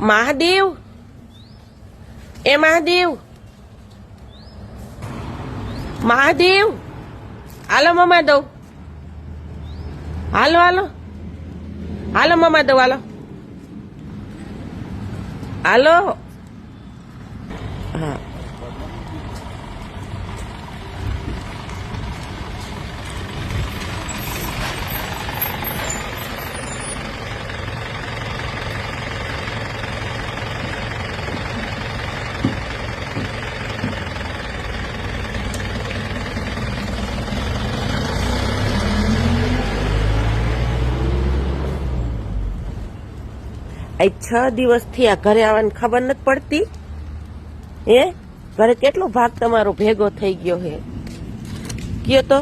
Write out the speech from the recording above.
મહાદેવ, એ મહાદેવ, મહાદેવ, હાલો મમા દઉં, હાલો હાલો હાલો મમા દઉં, હાલો હાલો. હા, આ 6 દિવસથી આ ઘરે આવવાની ખબર નથી પડતી. હે, ઘરે કેટલો ભાગ તમારો ભેગો થઈ ગયો હે, કયો તો.